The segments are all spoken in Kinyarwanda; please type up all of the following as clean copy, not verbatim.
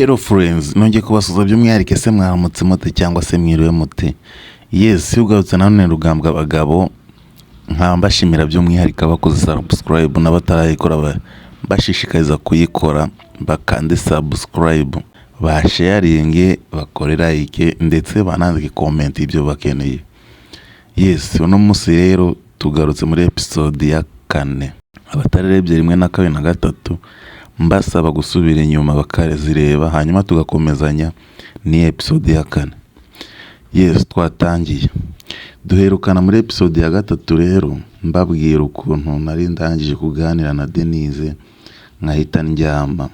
Hello friends, nongeye kubasuza by'umwihariko ese mwaramutse mute cyangwa se mwiriwe mute. Yes, ugarutse nanone Rugambwa abagabo nkambashimira by'umwihariko abakoze subscribe n'abatarayikora bashishikariza kuyikora bakande subscribe, basharinge, bakore like ndetse banandike comment ibyo bakeneye. Yes, uno munsi rero tugarutse muri episode ya 4. Abatarebye rimwe na kabiri na gatatu mbasaba gusubira inyuma bakarezireba hanyuma tugakomezanya ni episode ya 4. Yes, twatangiye duherukana muri episode ya 3 rero mbabwira ukuntu nari ndangije kuganira na Denise nkahita ndyama.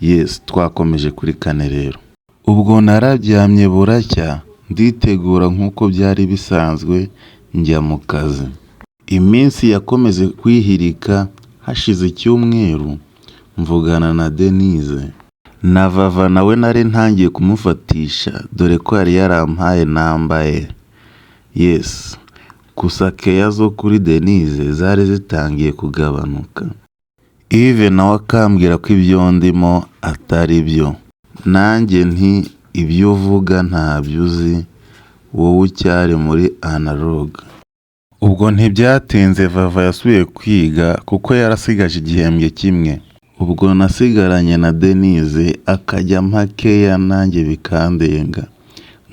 Yes, twakomeje kuri 4 rero. Ubwo nararyamye buracya nditegura nkuko byari bisanzwe njya mu kazi. Iminsi yakomeze kwihirika, hashize icyumweru mvugana na Denise na Vava, nawe nari ntangiye kumufatisha dore ko yari yarampaye nambaye. Yes, gusa keya zo kuri Denise zari zitangiye kugabanuka. Ive nawe akambwira ko ibyo ndimo atari byo. Nanjye nti ibyo uvuga ntabyo uzi, wowe ucyari muri analog. Ubwo ntibyatinze Vava yasubiye kwiga kuko yarasigaje igihembwe kimwe. Ubwo nasigaranye na Denise akajya mpakeya nanjye bikandenga,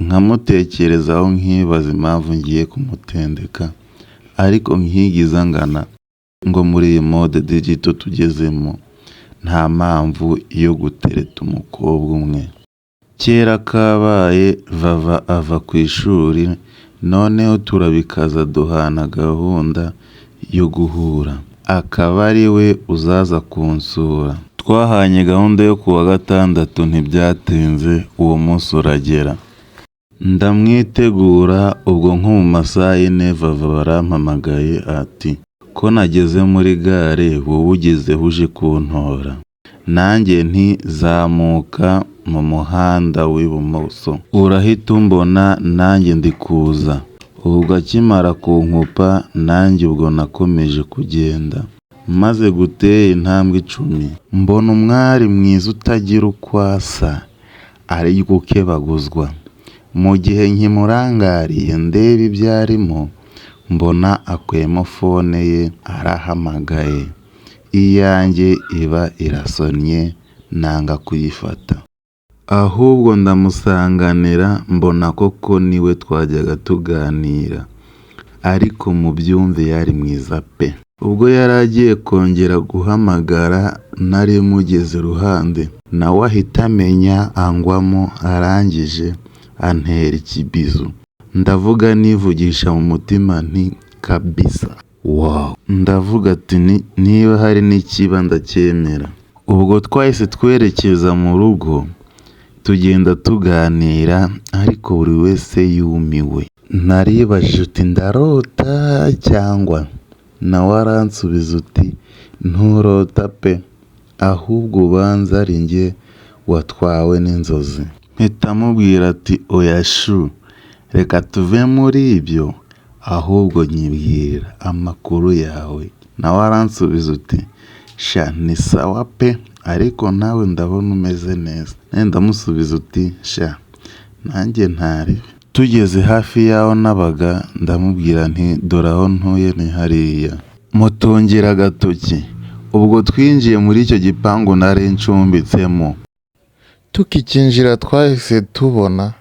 nkamutekerezaho nkibaza impamvu ngiye kumutendeka, ariko nkigiza ngana ngo muri iyi mode digital tugezemo nta mpamvu yo gutereta umukobwa umwe. Kera kabaye Vava ava ku ishuri, noneho turabikaza duhana gahunda yo guhura, akaba ari we uzaza kunsura. Twahanye gahunda yo kuwa gatandatu, ntibyatinze uwo munsi uragera ndamwitegura. Ubwo nko mu masaha 4 Vava barampamagaye ati ko nageze muri gare wowe ugeze uje kuntora. Nanjye nti zamuka mu muhanda w'ibumoso urahita umbona nanjye ndi kuza. Ubwo akimara kunkupa nanjye ubwo nakomeje kugenda, maze gutera intambwe 10 mbona umwari mwiza utagira uko asa ari gukebaguzwa. Mu gihe nkimurangariye ndeba ibyo arimo, mbona akwemo fone ye arahamagaye. Iyanjye iba irasonye nanga kuyifata, ahubwo ndamusanganira mbona koko niwe twajyaga tuganira, ariko mu byumve yari mwiza pe. Ubwo yari agiye kongera guhamagara nari mugeze iruhande, nawe ahita amenya angwamo, arangije antera ikibizu. Ndavuga nivugisha mu mutima nti kabisa wow. Ndavuga ati niba hari n'ikiba ndacyemera. Ubwo twahise twerekeza mu rugo tugenda tuganira, ariko buri wese yumiwe. Naribajije uti ndarota cyangwa? Nawe aransubiza uti nturota pe, ahubwo ubanza ari njye watwawe n'inzozi. Mpita mubwira ati oya shu, reka tuve muri ibyo, ahubwo nyibwira amakuru yawe. Nawe aransubiza uti sha ni sawa pe, ariko nawe ndabona umeze neza. Ndamusubiza uti sha nanjye ntari. Tugeze hafi yaho nabaga ndamubwira nti dore aho ntuye ni hariya, mutongera agatoki. Ubwo twinjiye muri icyo gipangu nari ncumbitsemo. Tukikinjira twahise tubona